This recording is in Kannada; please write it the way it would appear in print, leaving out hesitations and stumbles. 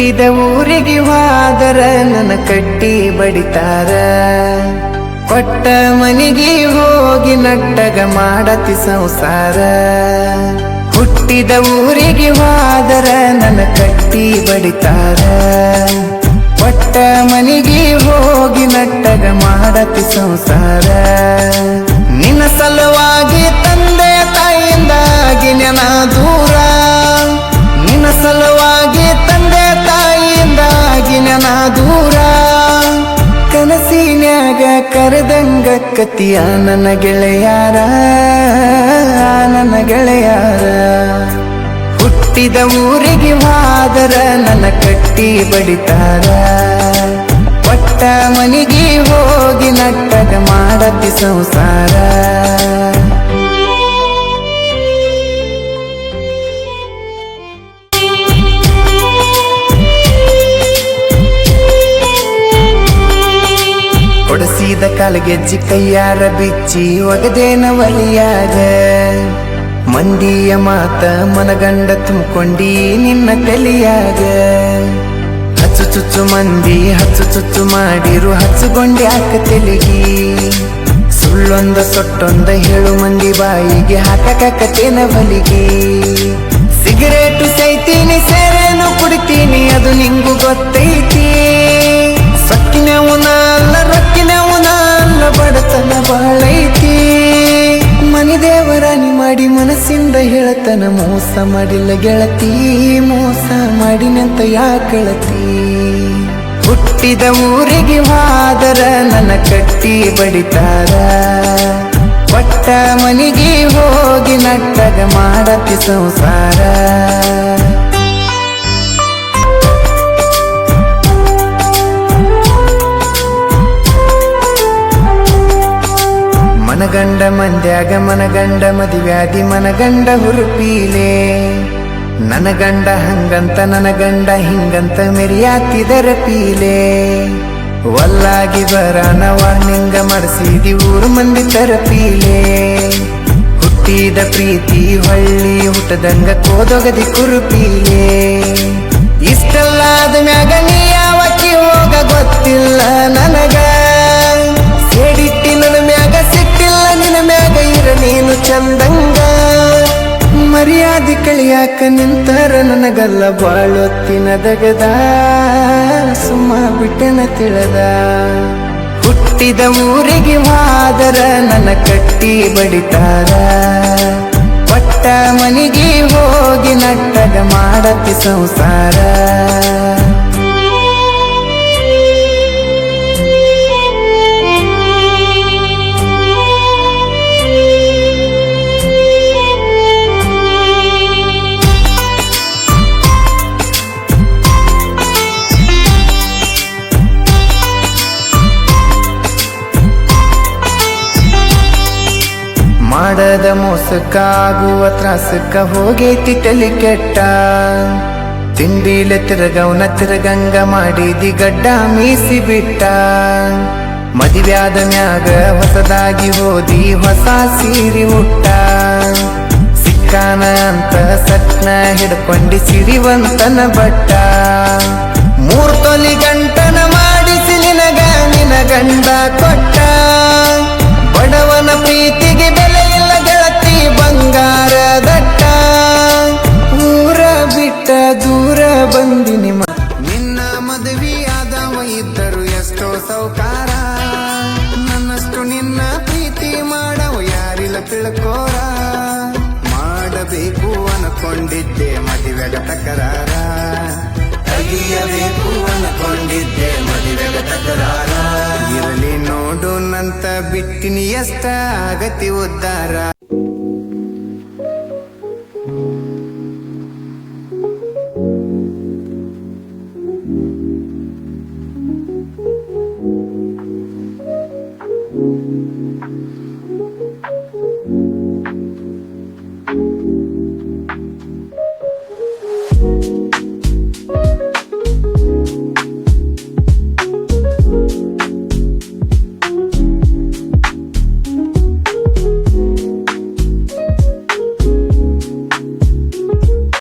ಹುಟ್ಟಿದ ಊರಿಗೆ ಹೋದರ ನನ್ನ ಕಟ್ಟಿ ಬಡಿತಾರ, ಕೊಟ್ಟ ಮನಿಗೆ ಹೋಗಿ ನಟ್ಟಗ ಮಾಡತಿ ಸಂಸಾರ. ಹುಟ್ಟಿದ ಊರಿಗೆ ಹೋದರ ನನ್ನ ಕಟ್ಟಿ ಬಡಿತಾರ, ಕೊಟ್ಟ ಮನಿಗೆ ಹೋಗಿ ನಟ್ಟಗ ಮಾಡತಿ ಸಂಸಾರ. ನಿನ್ನ ಸಲುವಾಗಿ ತಂದೆ ತಾಯಿಯಿಂದಾಗಿ ನೆನ ದೂರ, ನಿನ್ನ ಸಲುವಾಗಿ ತಂದೆ ತಾಯಿಯಿಂದಾಗಿ ನೆನ ದೂರ. ಕನಸಿನ್ಯಾಗ ಕರೆದಂಗ ಕತಿಯ ನನ್ನ ಗೆಳೆಯಾರ, ನನ್ನ ಗೆಳೆಯಾರ. ಹುಟ್ಟಿದ ಊರಿಗೆ ಹೋದರ ನನ್ನ ಕಟ್ಟಿ ಬಡಿತಾರ, ಕೊಟ್ಟ ಮನಿಗೆ ಹೋಗಿ ನಟ್ಟಗ ಮಾಡತಿ ಸಂಸಾರ. ಕೊಡಸಿದ ಕಾಲ್ಗೆಜ್ಜಿ ಕೈಯಾರ ಬಿಚ್ಚಿ ಒಗದೇನ ಒಲಿಯಾಗ, ಮಂದಿಯ ಮಾತ ಮನಗಂಡ ತುಂಬಿಕೊಂಡಿ ನಿನ್ನ ತಲೆಯಾಗ. ಹಚ್ಚು ಚುಚ್ಚು ಮಂದಿ ಹಚ್ಚು ಚುಚ್ಚು ಮಾಡಿರು ಹಚ್ಚುಗೊಂಡಿ ಹಾಕ ತೆಲಿಗಿ. ಸುಳ್ಳೊಂದ ಸೊಟ್ಟೊಂದ ಹೇಳು ಮಂದಿ ಬಾಯಿಗೆ ಹಾಕಕತ್ತೇನ ಬಲಿಗಿ. ಸಿಗರೇಟು ಸೈತೀನಿ ಸೇರೇನು ಕುಡಿತೀನಿ ಅದು ನಿಂಗು ಗೊತ್ತೈತಿ. ಸೊಕ್ಕಿನವನ ಅಲ್ಲ ರೊಕ್ಕಿನವನ ಅಲ್ಲ ಬಡತನ ಬಾಳೈತಿ. ಮನಿ ದೇವರಾಣಿ ಮಾಡಿ ಮನಸ್ಸಿಂದ ಹೇಳತನ ಮೋಸ ಮಾಡಿಲ್ಲ ಗೆಳತಿ, ಮೋಸ ಮಾಡಿನಂತ ಯಾಕಳತಿ. ಹುಟ್ಟಿದ ಊರಿಗೆ ಹೋದರ ನನ್ನ ಕಟ್ಟಿ ಬಡಿತಾರ, ಕೊಟ್ಟ ಮನಿಗೆ ಹೋಗಿ ನಟ್ಟಗ ಮಾಡತಿ ಸಂಸಾರ. ಮನಗಂಡ ಮಂದ್ಯಾಗ ಮನಗಂಡ ಮದುವ್ಯಾದಿ ಮನಗಂಡ ಹುರುಪೀಲೆ. ನನ್ನ ಗಂಡ ಹಂಗಂತ ನನ್ನ ಗಂಡ ಹಿಂಗಂತ ಮೆರಿಯಾತಿದರ ಪೀಲೆ. ಒಲ್ಲಾಗಿ ಬರಾನ ವಾರ್ನಿಂಗ ಮಾಡಿಸಿದಿ ಊರು ಮಂದಿ ತರಪೀಲೆ. ಹುಟ್ಟಿದ ಪ್ರೀತಿ ಹೊಳ್ಳಿ ಹುಟ್ಟದಂಗ ಕೋದೊಗದಿ ಕುರುಪೀಲೆ. ಇಷ್ಟಲ್ಲಾದ ಮ್ಯಾಗ ನೀ ಯಾವಕ್ಕಿ ಹೋಗ ಗೊತ್ತಿಲ್ಲ ನನಗ. ಸೇಡಿಟ್ಟಿ ನನ್ನ ಮ್ಯಾಗ ಸಿಟ್ಟಿಲ್ಲ ನಿನ್ನ ಮ್ಯಾಗ ಇರ ನೀನು ಚಂದಂಗ. ಮರ್ಯಾದೆ ಕಳಿಯಾಕ ನಿಂತರ ನನಗಲ್ಲ ಬಾಳೊತ್ತಿನ ದಗದ, ಸುಮ್ಮ ಬಿಟ್ಟೆನ ತಿಳದ. ಹುಟ್ಟಿದ ಊರಿಗೆ ಹೋದರ ನನ್ನ ಕಟ್ಟಿ ಬಡಿತಾರ, ಕೊಟ್ಟ ಮನಿಗೆ ಹೋಗಿ ನಟ್ಟಗ ಮಾಡತಿ ಸಂಸಾರ. ಮಾಡದ ಮೋಸಕ್ಕ ಆಗುವ ತ್ರಾಸಕ್ಕ ಹೋಗೈತಿ ತಲಿ ಕೆಟ್ಟ. ತಿಂಡಿಲೆ ತಿರಗವನ ತಿರಗಂಗ ಮಾಡಿದಿ ಗಡ್ಡ ಮೀಸಿ ಬಿಟ್ಟ. ಮದುವ್ಯಾದ ಮ್ಯಾಗ ಹೊಸದಾಗಿ ಹೋದಿ ಹೊಸ ಸೀರಿ ಉಟ್ಟ. ಸಿಕ್ಕಾನ ಅಂತ ಸಟ್ನ ಹಿಡ್ಕೊಂಡಿ ಸಿರಿವಂತನ ಬಟ್ಟ. 3 ತೊಲಿ ಗಂಟನ ಮಾಡಿಸಿ ನಿನಗ ನಿನ ಗಂಡ ಕೊಟ್ಟ. ಬಡವನ ಪ್ರೀತಿಗೆ ಬೆಲೆ ಇಲ್ಲ ಗೆಳತಿ ಬಂಗಾರ ದಟ್ಟ. ಊರ ಬಿಟ್ಟ ದೂರ ಬಂದಿನಿ ನಿನ್ನ ಮದುವೆಯಾದವ ಇದ್ದರು ಎಷ್ಟೋ ಸೌಕಾರ. ನನ್ನಷ್ಟು ನಿನ್ನ ಪ್ರೀತಿ ಮಾಡವ ಯಾರಿಲ್ಲ ತಿಳ್ಕೋರ. ಮಾಡಬೇಕು ಅನ್ಕೊಂಡಿದ್ದೆ ಮದುವೆಗ ತಕರಾರ, ಅಗಿಯಬೇಕು ಅನ್ಕೊಂಡಿದ್ದೆ ಮದುವೆಗ ತಕರಾರ. ಇರಲಿ ನೋಡು ನಂತ ಬಿಟ್ಟಿನಿ ಎಷ್ಟ ಆಗತಿ ಉದ್ದಾರ.